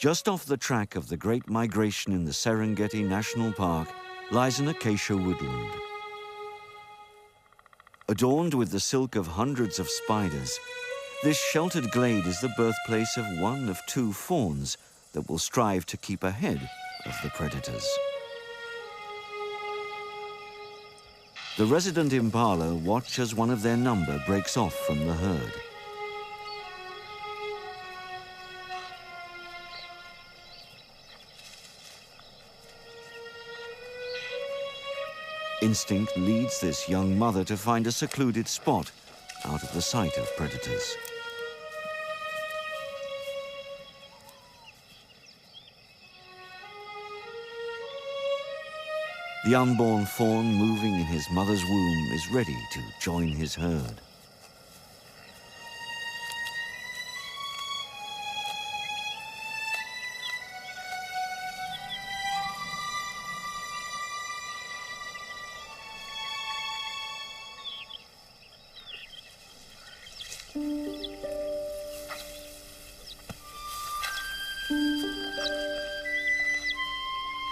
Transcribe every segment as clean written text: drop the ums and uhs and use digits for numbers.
Just off the track of the Great Migration in the Serengeti National Park lies an acacia woodland. Adorned with the silk of hundreds of spiders, this sheltered glade is the birthplace of one of two fawns that will strive to keep ahead of the predators. The resident impala watch as one of their number breaks off from the herd. Instinct leads this young mother to find a secluded spot out of the sight of predators. The unborn fawn moving in his mother's womb is ready to join his herd.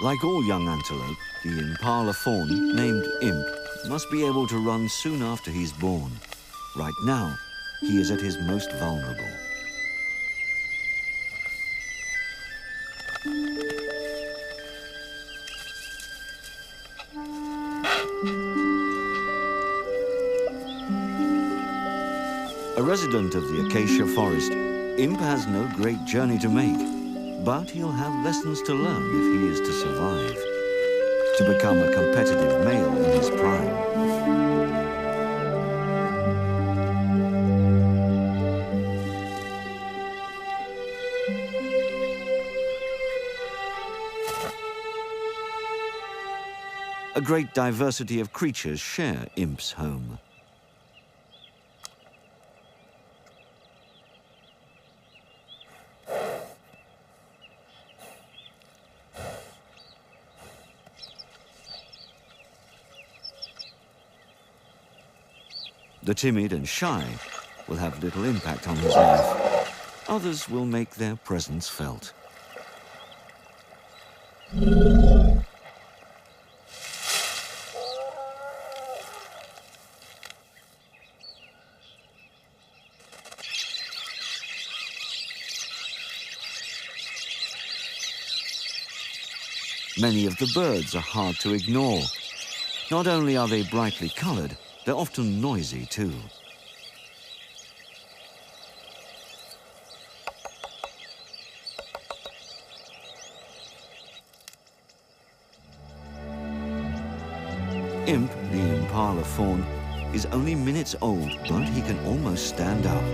Like all young antelope, the impala fawn, named Imp, must be able to run soon after he's born. Right now, he is at his most vulnerable. A resident of the acacia forest, Imp has no great journey to make. But he'll have lessons to learn if he is to survive, to become a competitive male in his prime. A great diversity of creatures share Imp's home. The timid and shy will have little impact on his life. Others will make their presence felt. Many of the birds are hard to ignore. Not only are they brightly colored, they're often noisy too. Imp, the impala fawn, is only minutes old, but he can almost stand up.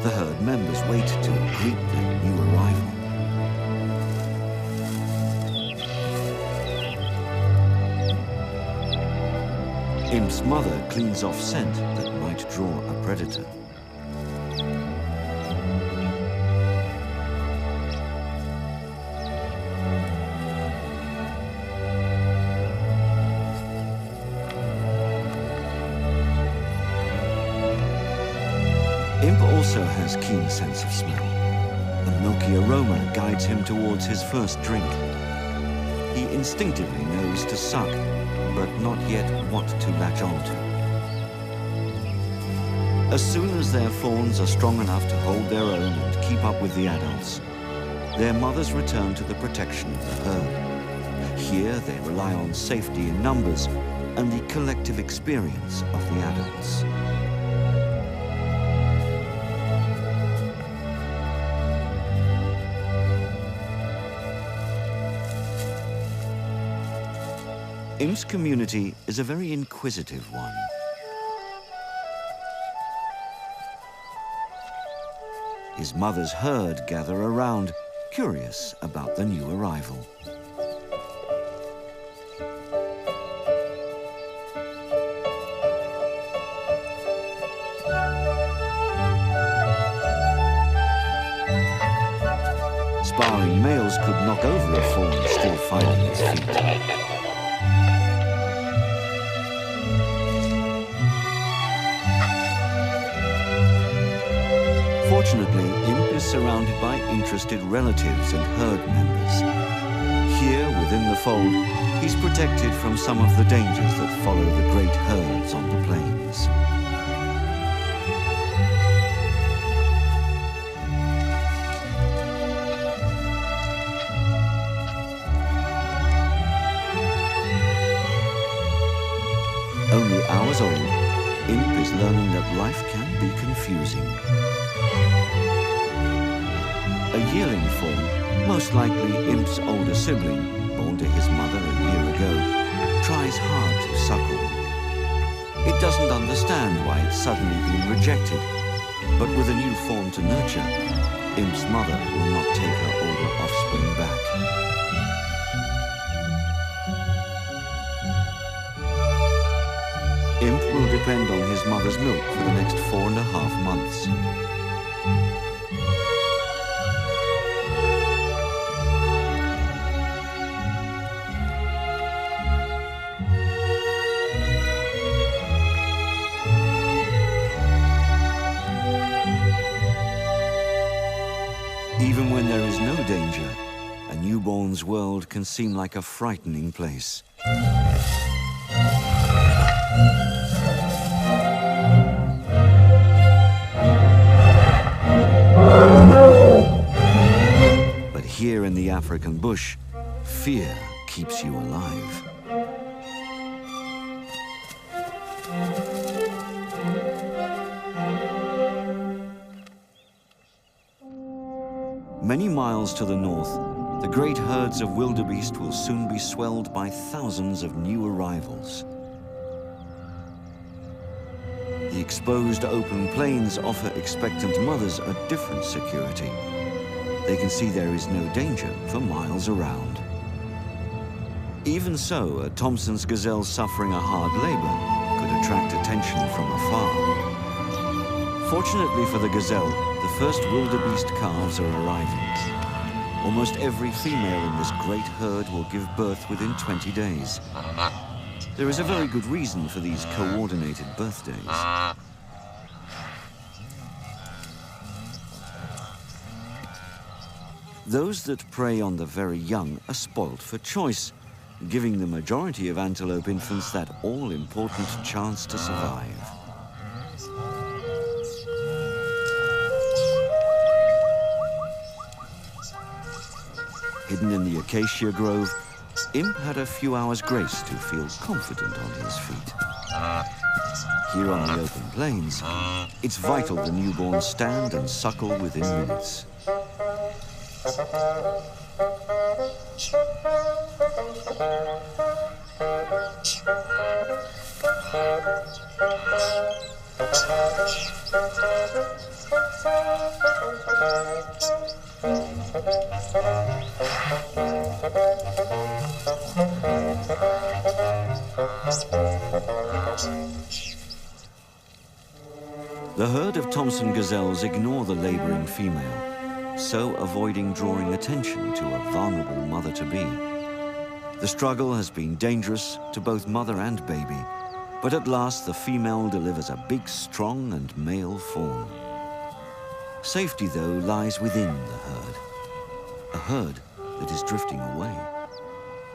The herd members wait to greet their new arrival. Imp's mother cleans off scent that might draw a predator. Imp also has keen sense of smell. A milky aroma guides him towards his first drink. He instinctively knows to suck, but not yet what to latch onto. As soon as their fawns are strong enough to hold their own and keep up with the adults, their mothers return to the protection of the herd. Here they rely on safety in numbers and the collective experience of the adults. Imp's community is a very inquisitive one. His mother's herd gather around, curious about the new arrival. Sparring males could knock over a fawn still finding its feet. Fortunately, Imp is surrounded by interested relatives and herd members. Here, within the fold, he's protected from some of the dangers that follow the great herds on the plains. Only hours old, Imp is learning that life can be confusing. A yearling fawn, most likely Imp's older sibling, born to his mother a year ago, tries hard to suckle. It doesn't understand why it's suddenly been rejected, but with a new fawn to nurture, Imp's mother will not take her older offspring back. Imp will depend on his mother's milk for the next 4.5 months. Even when there is no danger, a newborn's world can seem like a frightening place. But here in the African bush, fear keeps you alive. Many miles to the north, the great herds of wildebeest will soon be swelled by thousands of new arrivals. The exposed open plains offer expectant mothers a different security. They can see there is no danger for miles around. Even so, a Thomson's gazelle suffering a hard labor could attract attention from afar. Fortunately for the gazelle, the first wildebeest calves are arriving. Almost every female in this great herd will give birth within 20 days. There is a very good reason for these coordinated birthdays. Those that prey on the very young are spoilt for choice, giving the majority of antelope infants that all-important chance to survive. Hidden in the acacia grove, Imp had a few hours' grace to feel confident on his feet. Here on the open plains, it's vital the newborn stand and suckle within minutes. The herd of Thomson gazelles ignore the laboring female, so avoiding drawing attention to a vulnerable mother-to-be. The struggle has been dangerous to both mother and baby, but at last the female delivers a big, strong and male fawn. Safety, though, lies within the herd. A herd that is drifting away.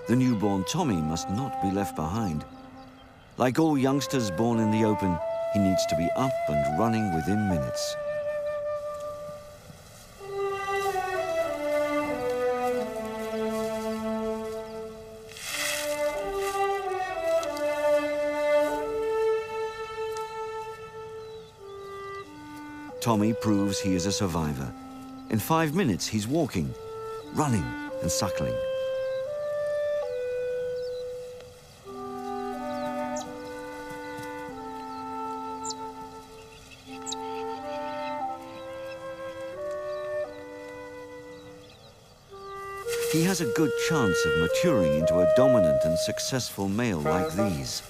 The newborn Tommy must not be left behind. Like all youngsters born in the open, he needs to be up and running within minutes. Tommy proves he is a survivor. In 5 minutes, he's walking, running, and suckling. He has a good chance of maturing into a dominant and successful male like these.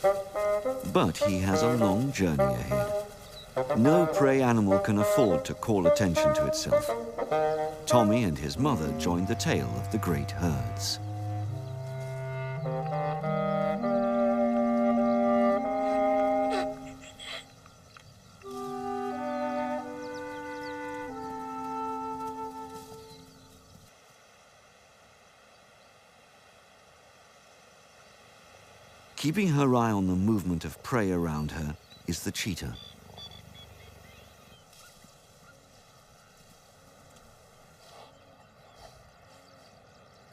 But he has a long journey ahead. No prey animal can afford to call attention to itself. Tommy and his mother joined the tail of the great herds. Keeping her eye on the movement of prey around her is the cheetah.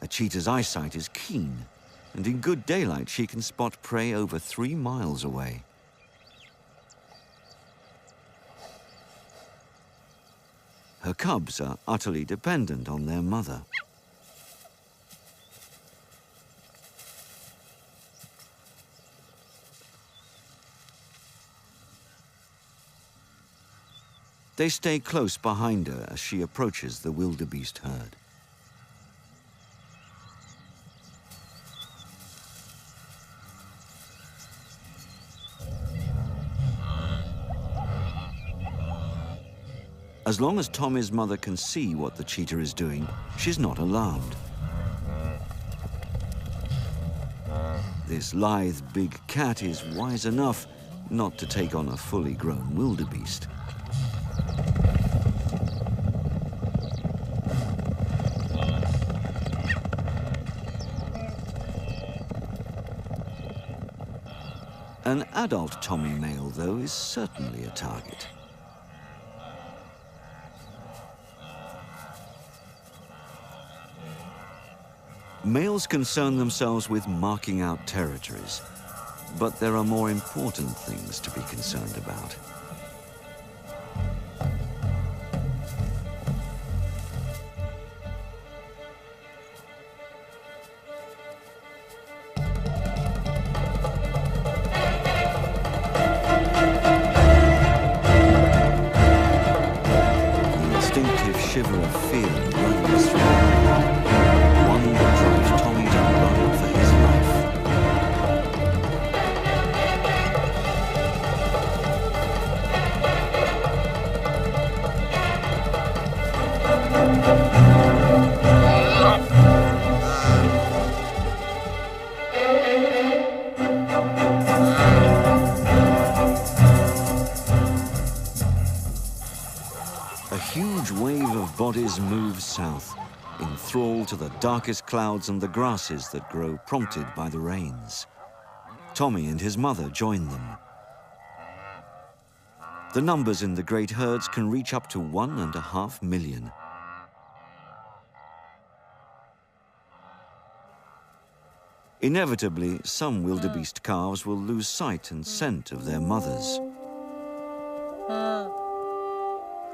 A cheetah's eyesight is keen, and in good daylight she can spot prey over 3 miles away. Her cubs are utterly dependent on their mother. They stay close behind her as she approaches the wildebeest herd. As long as Tommy's mother can see what the cheetah is doing, she's not alarmed. This lithe big cat is wise enough not to take on a fully grown wildebeest. An adult Tommy male, though, is certainly a target. Males concern themselves with marking out territories, but there are more important things to be concerned about. The instinctive shiver of fear runs through him. One that drives Tommy to run for his life. A huge wave of bodies moves south, in thrall to the darkest clouds and the grasses that grow prompted by the rains. Tommy and his mother join them. The numbers in the great herds can reach up to 1.5 million. Inevitably, some wildebeest calves will lose sight and scent of their mothers.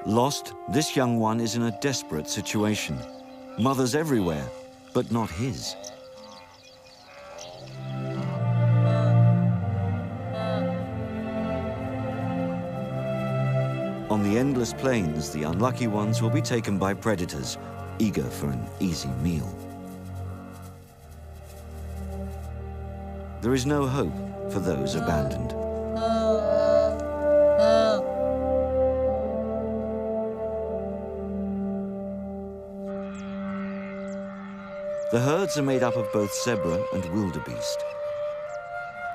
Lost, this young one is in a desperate situation. Mothers everywhere, but not his. On the endless plains, the unlucky ones will be taken by predators, eager for an easy meal. There is no hope for those abandoned. The herds are made up of both zebra and wildebeest.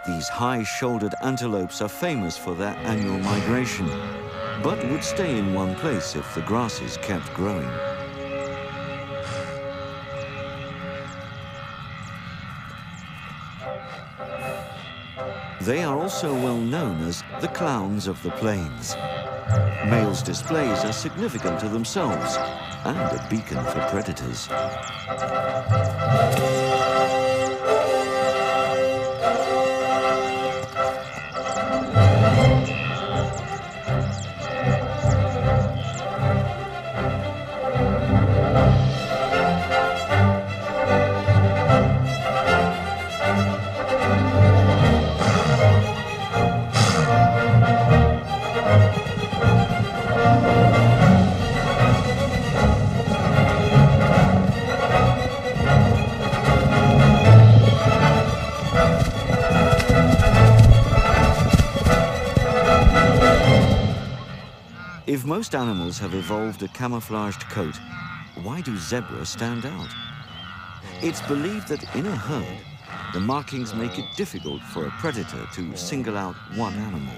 These high-shouldered antelopes are famous for their annual migration, but would stay in one place if the grasses kept growing. They are also well known as the clowns of the plains. Males' displays are significant to themselves and a beacon for predators. If most animals have evolved a camouflaged coat, why do zebras stand out? It's believed that in a herd, the markings make it difficult for a predator to single out one animal.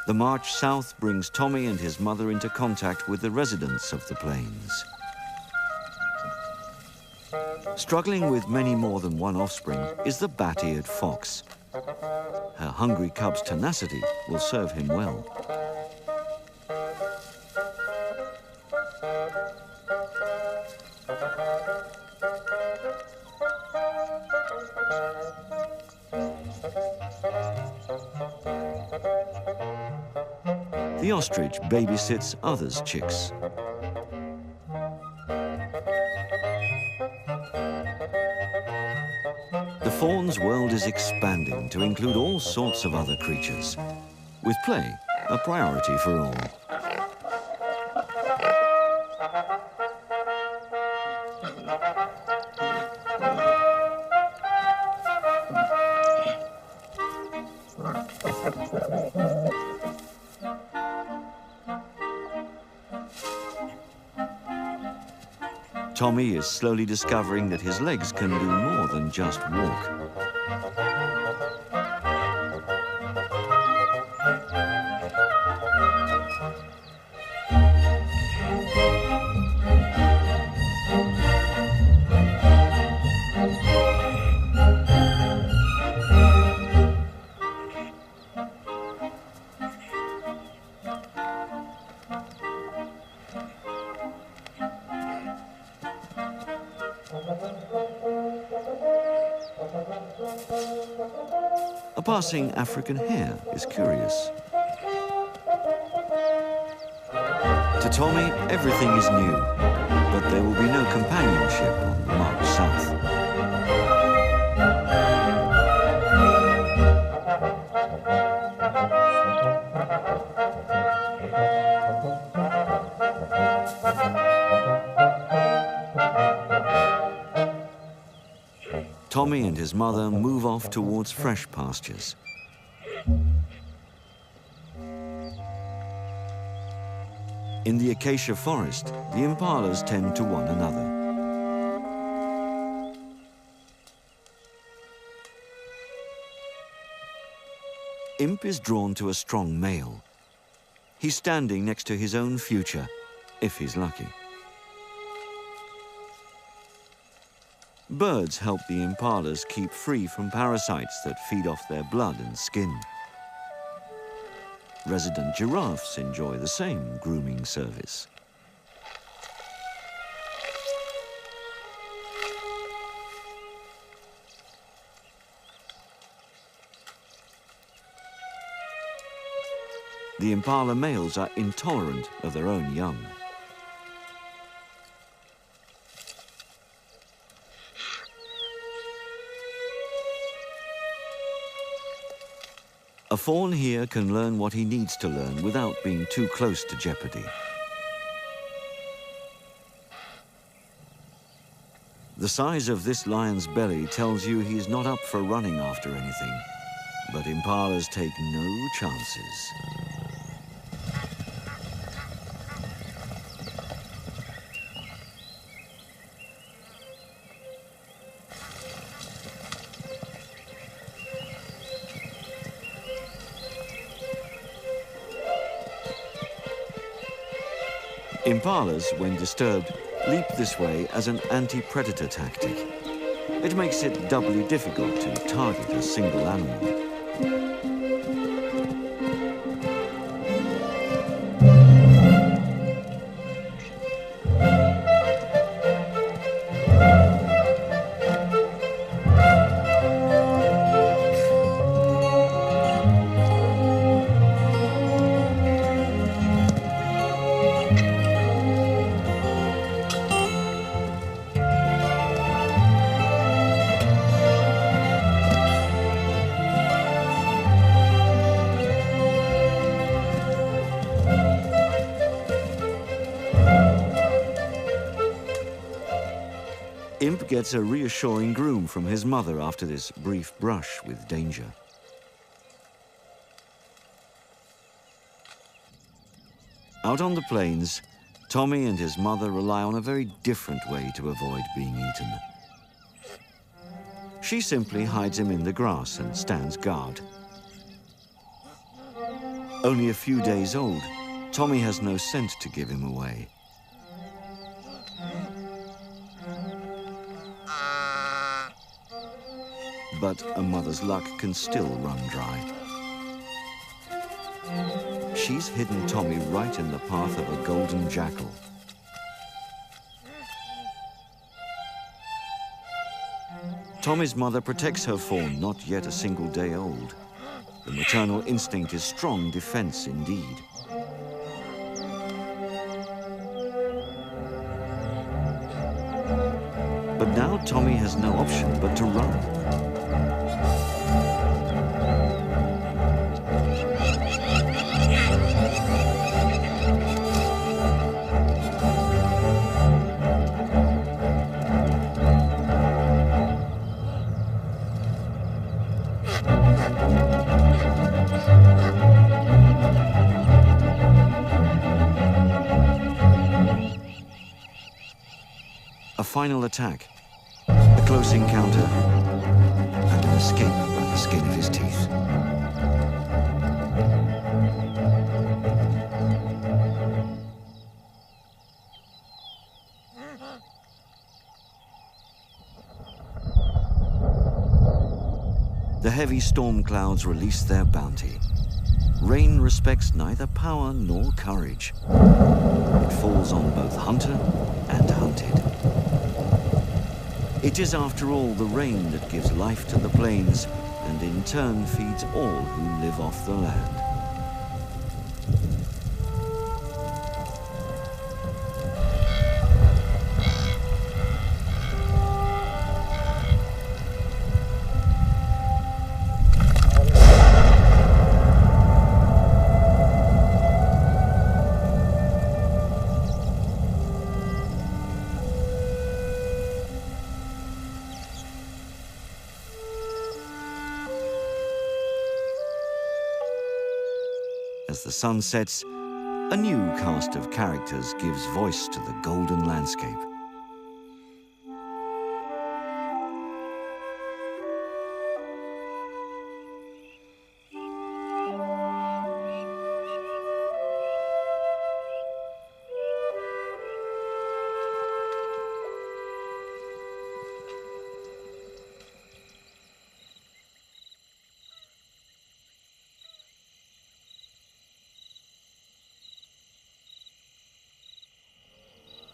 The march south brings Tommy and his mother into contact with the residents of the plains. Struggling with many more than one offspring is the bat-eared fox. Her hungry cub's tenacity will serve him well. The ostrich babysits others' chicks. The fawn's world is expanding to include all sorts of other creatures, with play a priority for all. Tommy is slowly discovering that his legs can do more than just walk. A passing African hare is curious. To Tommy, everything is new, but there will be no companionship on the march south. Tommy and his mother move off towards fresh pastures. In the acacia forest, the impalas tend to one another. Imp is drawn to a strong male. He's standing next to his own future, if he's lucky. Birds help the impalas keep free from parasites that feed off their blood and skin. Resident giraffes enjoy the same grooming service. The impala males are intolerant of their own young. A fawn here can learn what he needs to learn without being too close to jeopardy. The size of this lion's belly tells you he's not up for running after anything, but impalas take no chances. Impalas, when disturbed, leap this way as an anti-predator tactic. It makes it doubly difficult to target a single animal. Imp gets a reassuring groom from his mother after this brief brush with danger. Out on the plains, Tommy and his mother rely on a very different way to avoid being eaten. She simply hides him in the grass and stands guard. Only a few days old, Tommy has no scent to give him away. But a mother's luck can still run dry. She's hidden Tommy right in the path of a golden jackal. Tommy's mother protects her fawn, not yet a single day old. The maternal instinct is strong defense indeed. But now Tommy has no option but to run. A final attack, a close encounter, and an escape by the skin of his teeth. The heavy storm clouds release their bounty. Rain respects neither power nor courage. It falls on both hunter and hunted. It is, after all, the rain that gives life to the plains and in turn feeds all who live off the land. As the sun sets, a new cast of characters gives voice to the golden landscape.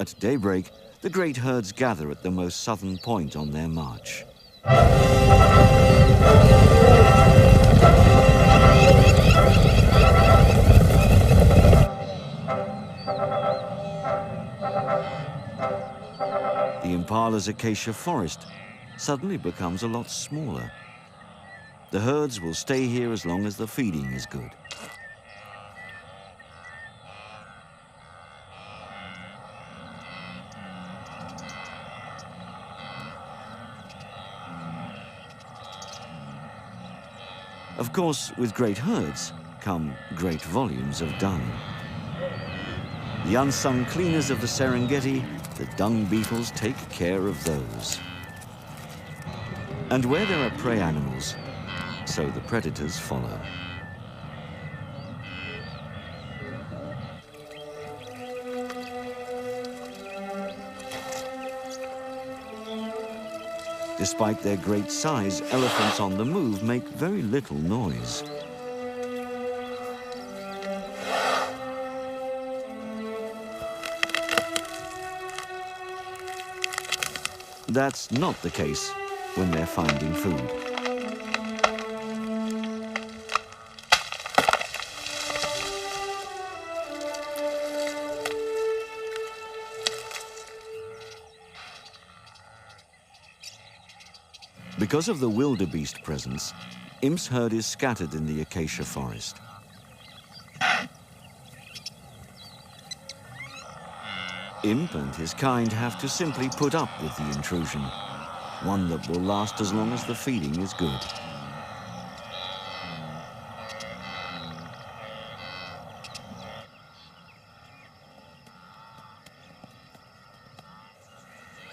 At daybreak, the great herds gather at the most southern point on their march. The Impala's acacia forest suddenly becomes a lot smaller. The herds will stay here as long as the feeding is good. Of course, with great herds come great volumes of dung. The unsung cleaners of the Serengeti, the dung beetles, take care of those. And where there are prey animals, so the predators follow. Despite their great size, elephants on the move make very little noise. That's not the case when they're finding food. Because of the wildebeest presence, Imp's herd is scattered in the acacia forest. Imp and his kind have to simply put up with the intrusion, one that will last as long as the feeding is good.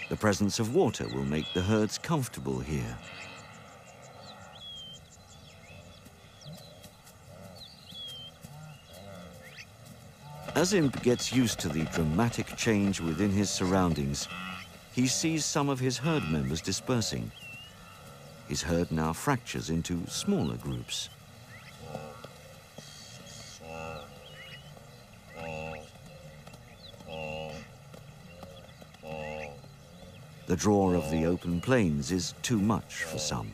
The presence of water will make the herds comfortable here. As Imp gets used to the dramatic change within his surroundings, he sees some of his herd members dispersing. His herd now fractures into smaller groups. The draw of the open plains is too much for some.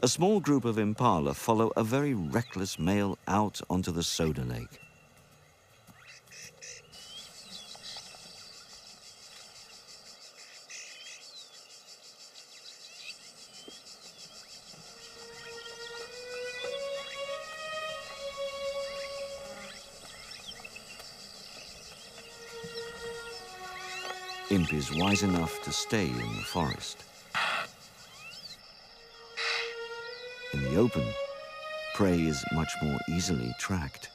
A small group of impala follow a very reckless male out onto the Soda Lake. Imp is wise enough to stay in the forest. In the open, prey is much more easily tracked.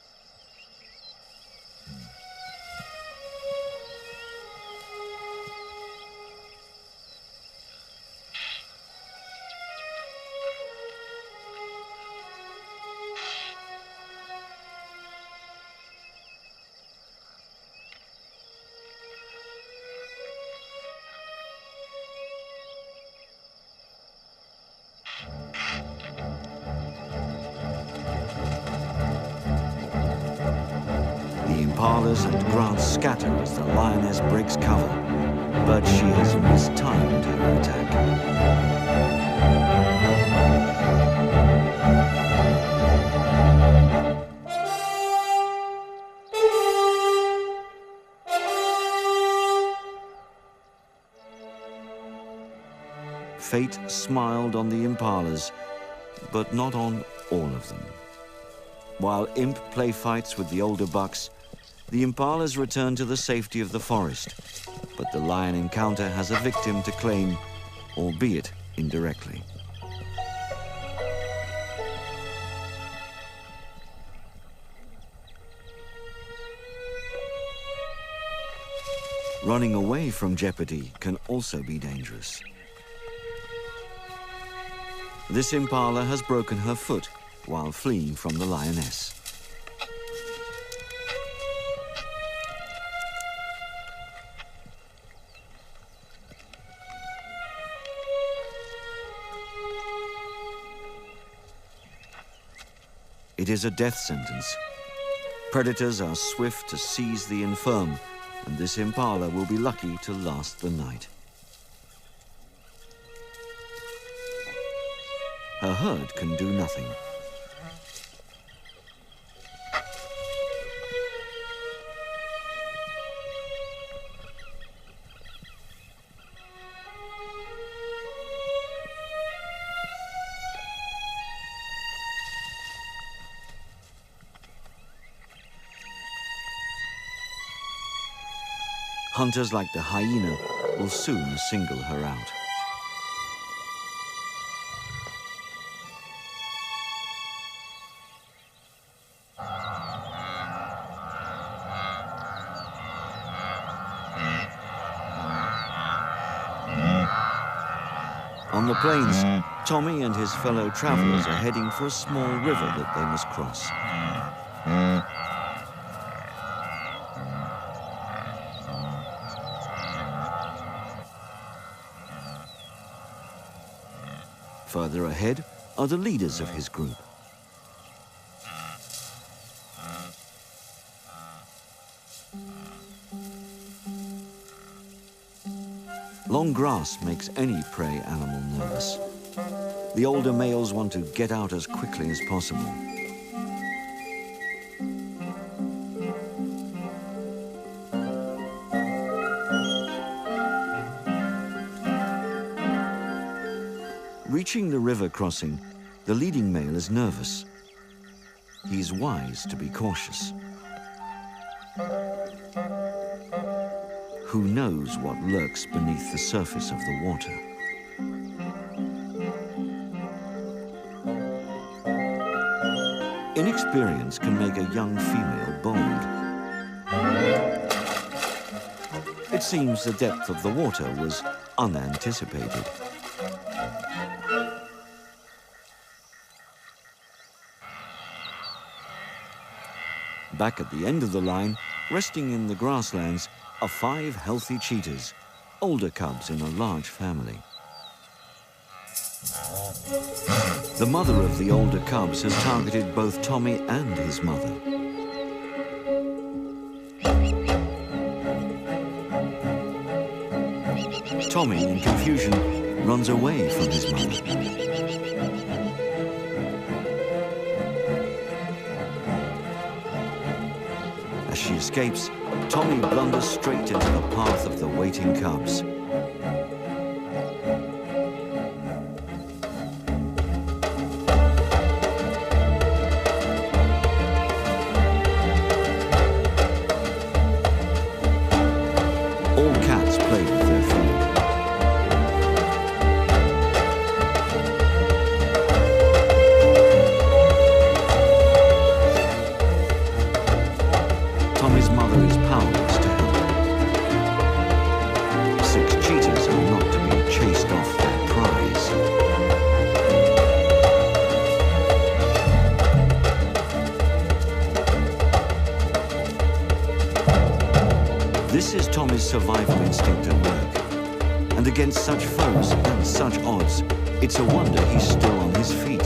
Impalas and grass scatter as the lioness breaks cover, but she has mistimed her attack. Fate smiled on the impalas, but not on all of them. While Imp play fights with the older bucks, the impalas return to the safety of the forest, but the lion encounter has a victim to claim, albeit indirectly. Running away from jeopardy can also be dangerous. This impala has broken her foot while fleeing from the lioness. It is a death sentence. Predators are swift to seize the infirm, and this impala will be lucky to last the night. Her herd can do nothing. Hunters like the hyena will soon single her out. On the plains, Tommy and his fellow travelers are heading for a small river that they must cross. Further ahead are the leaders of his group. Long grass makes any prey animal nervous. The older males want to get out as quickly as possible. Reaching the river crossing, the leading male is nervous. He's wise to be cautious. Who knows what lurks beneath the surface of the water? Inexperience can make a young female bold. It seems the depth of the water was unanticipated. Back at the end of the line, resting in the grasslands, are 5 healthy cheetahs, older cubs in a large family. The mother of the older cubs has targeted both Tommy and his mother. Tommy, in confusion, runs away from his mother. As she escapes, Tommy blunders straight into the path of the waiting cubs. All cats play with their food. Tommy's mother is powerless to help. 6 cheetahs are not to be chased off their prize. This is Tommy's survival instinct at work. And against such foes and such odds, it's a wonder he's still on his feet.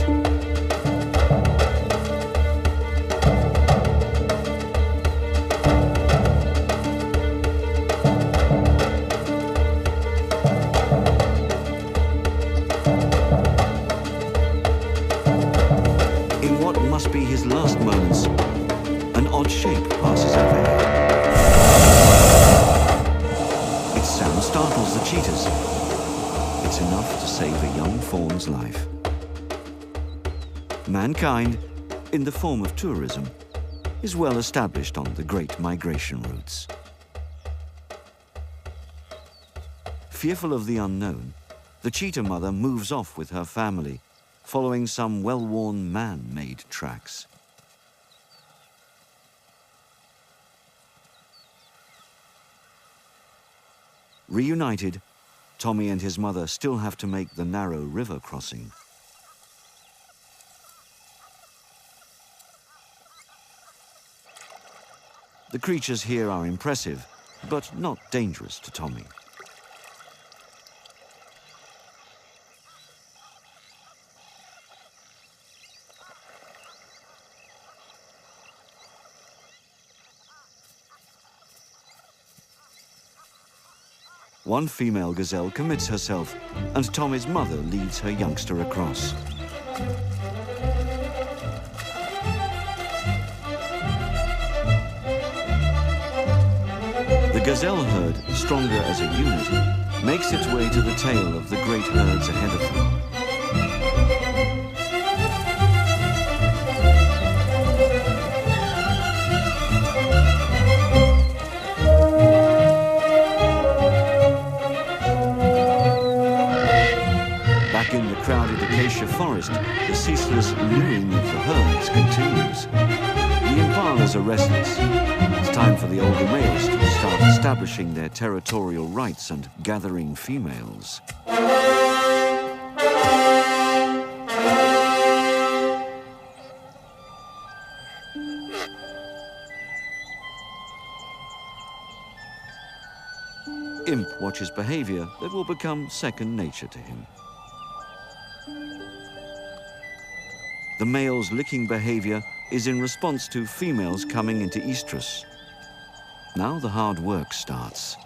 In what must be his last moments, an odd shape passes overhead. Its sound startles the cheetahs. It's enough to save a young fawn's life. Mankind, in the form of tourism, is well established on the great migration routes. Fearful of the unknown, the cheetah mother moves off with her family, following some well-worn man-made tracks. Reunited, Tommy and his mother still have to make the narrow river crossing. The creatures here are impressive, but not dangerous to Tommy. One female gazelle commits herself, and Tommy's mother leads her youngster across. The gazelle herd, stronger as a unit, makes its way to the tail of the great herds ahead of them. Back in the crowded acacia forest, the ceaseless luring of the herds continues. The impalas are restless. It's time for the older males to start establishing their territorial rights and gathering females. Imp watches behavior that will become second nature to him. The male's licking behavior is in response to females coming into estrus. Now the hard work starts.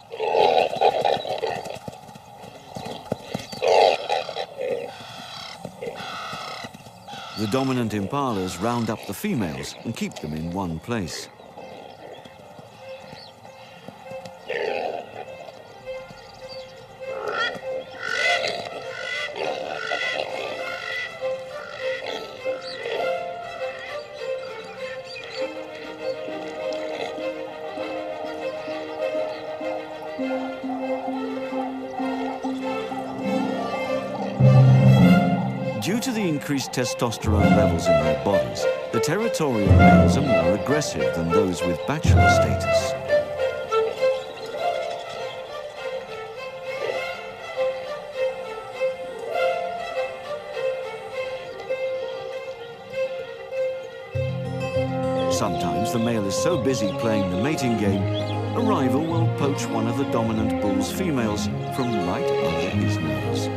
The dominant impalas round up the females and keep them in one place. Due to the increased testosterone levels in their bodies, the territorial males are more aggressive than those with bachelor status. Sometimes the male is so busy playing the mating game, a rival will poach one of the dominant bull's females from right under his nose.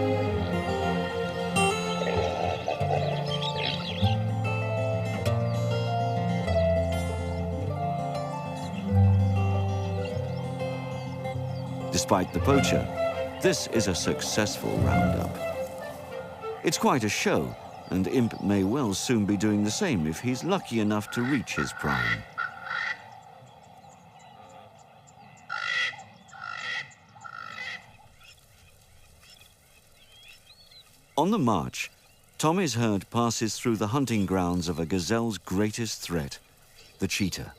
Despite the poacher, this is a successful roundup. It's quite a show, and Imp may well soon be doing the same if he's lucky enough to reach his prime. On the march, Tommy's herd passes through the hunting grounds of a gazelle's greatest threat, the cheetah.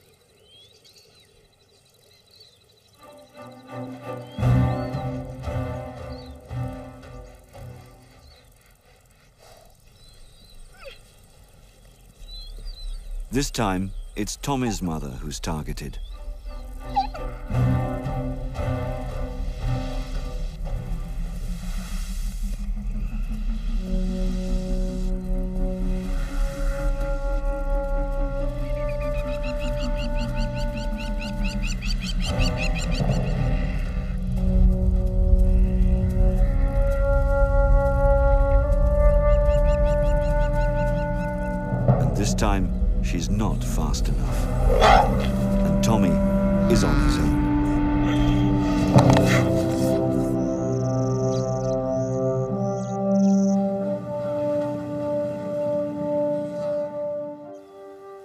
This time, it's Tommy's mother who's targeted. And this time, she's not fast enough. And Tommy is on his own.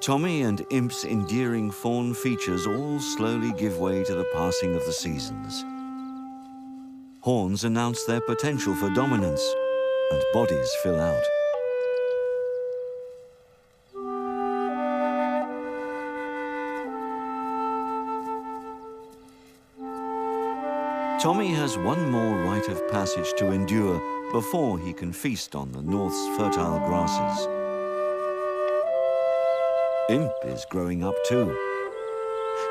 Tommy and Imp's endearing fawn features all slowly give way to the passing of the seasons. Horns announce their potential for dominance, and bodies fill out. Tommy has one more rite of passage to endure before he can feast on the north's fertile grasses. Imp is growing up too.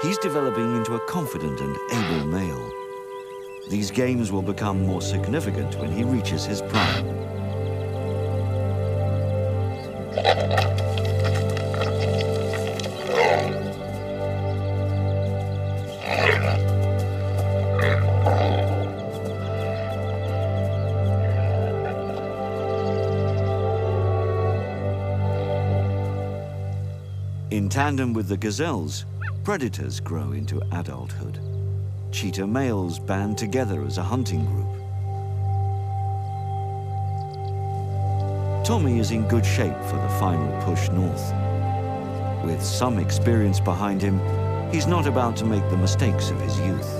He's developing into a confident and able male. These games will become more significant when he reaches his prime. In tandem with the gazelles, predators grow into adulthood. Cheetah males band together as a hunting group. Tommy is in good shape for the final push north. With some experience behind him, he's not about to make the mistakes of his youth.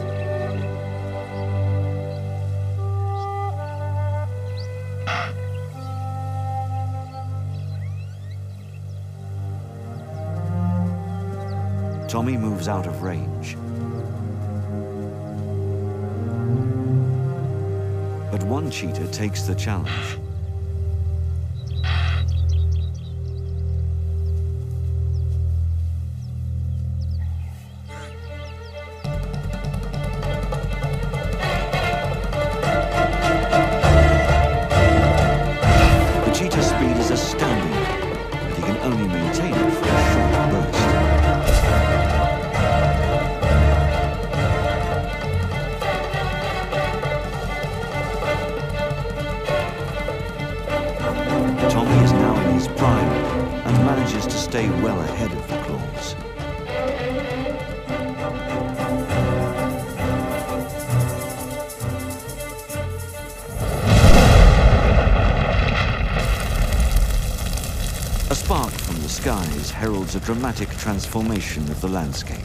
Tommy moves out of range. But one cheetah takes the challenge. The cheetah's speed is astounding, but he can only maintain it for a short burst. Tommy is now in his prime and manages to stay well ahead of the claws. A spark from the skies heralds a dramatic transformation of the landscape.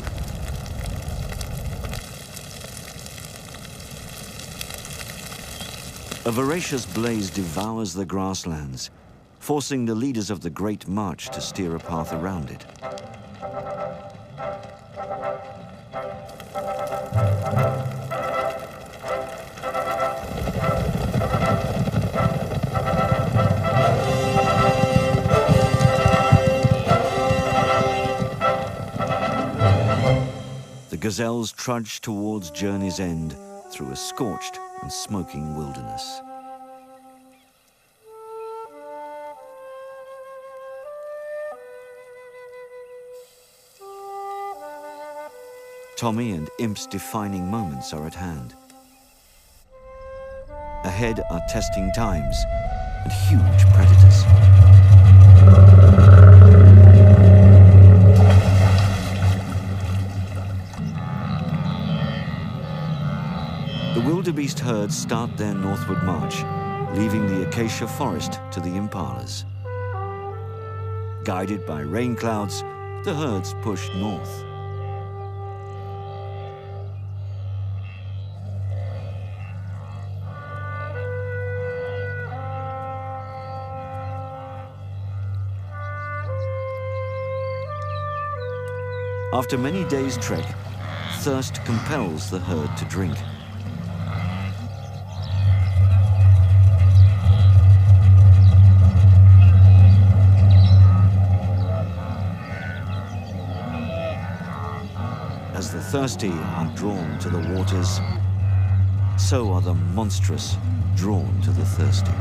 A voracious blaze devours the grasslands, forcing the leaders of the Great March to steer a path around it. The gazelles trudge towards journey's end through a scorched and smoking wilderness. Tommy and Imp's defining moments are at hand. Ahead are testing times and huge predators. The wildebeest herds start their northward march, leaving the acacia forest to the impalas. Guided by rain clouds, the herds push north. After many days' trek, thirst compels the herd to drink. As the thirsty are drawn to the waters, so are the monstrous drawn to the thirsty.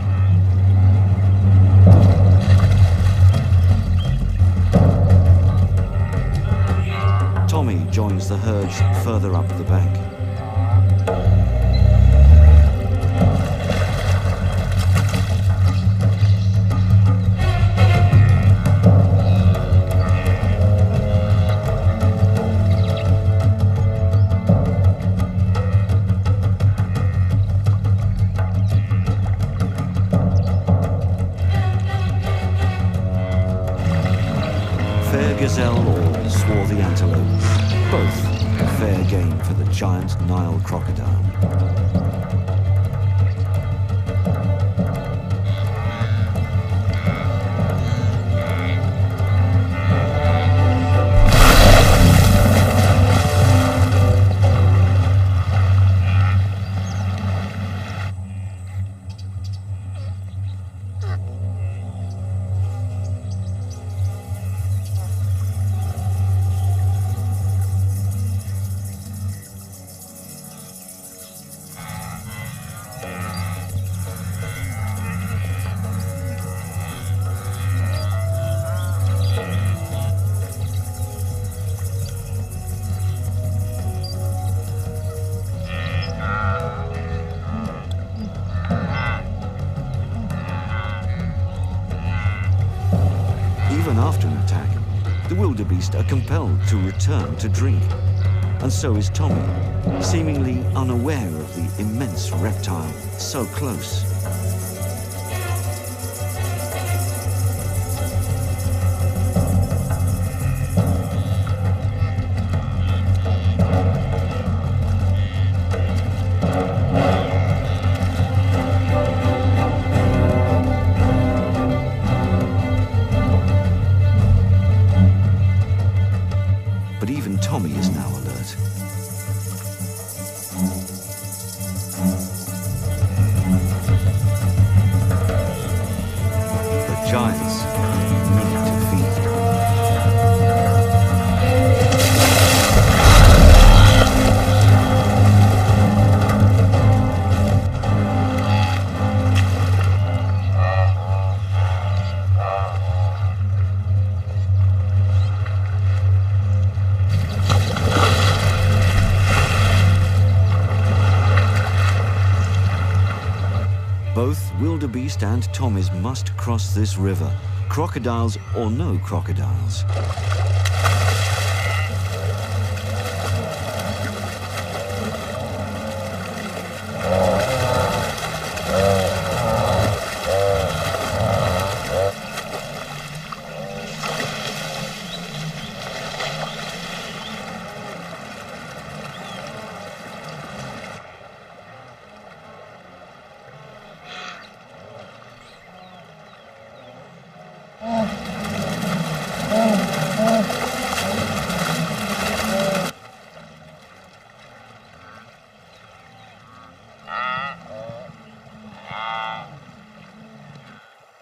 Tommy joins the herds further up the bank. Fair gazelle or swarthy antelope, both fair game for the giant Nile crocodile. Even after an attack, the wildebeest are compelled to return to drink. And so is Tommy, seemingly unaware of the immense reptile so close. But even Tommy is now alert. The giants need to feed. Both wildebeest and Tommies must cross this river, crocodiles or no crocodiles.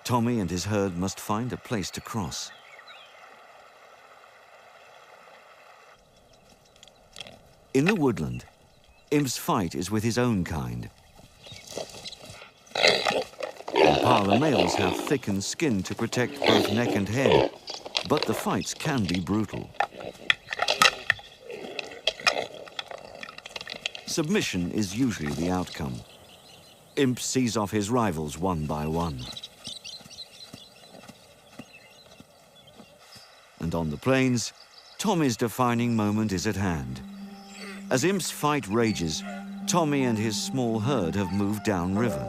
Tommy and his herd must find a place to cross. In the woodland, Imp's fight is with his own kind. Impala males have thickened skin to protect both neck and head, but the fights can be brutal. Submission is usually the outcome. Imp sees off his rivals one by one. And on the plains, Tommy's defining moment is at hand. As Imp's fight rages, Tommy and his small herd have moved downriver.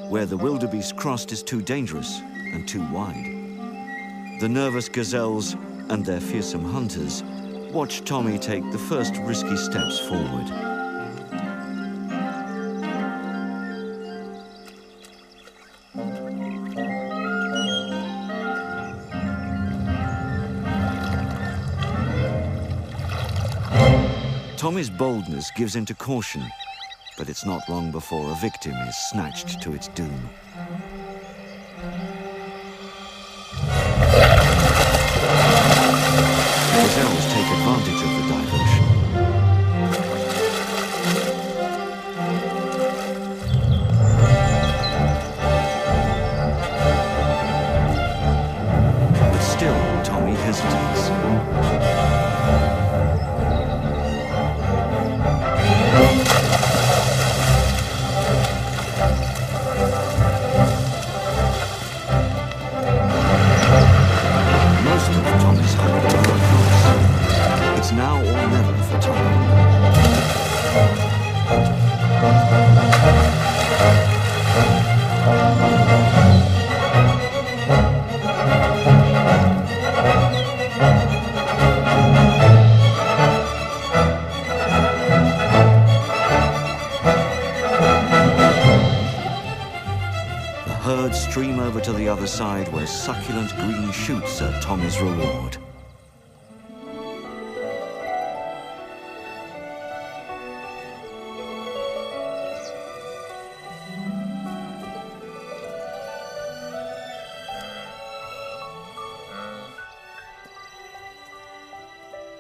Where the wildebeest crossed is too dangerous and too wide. The nervous gazelles and their fearsome hunters watch Tommy take the first risky steps forward. Tommy's boldness gives into caution, but it's not long before a victim is snatched to its doom. The gazelles take advantage of the diversion. But still, Tommy hesitates. It's now or never for Tommy. The herd stream over to the other side where succulent green shoots are Tommy's reward.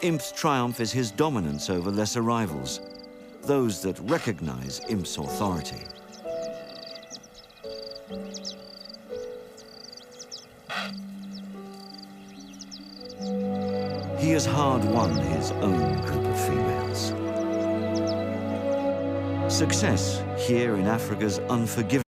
Imp's triumph is his dominance over lesser rivals, those that recognize Imp's authority. He has hard won his own group of females. Success here in Africa's unforgiving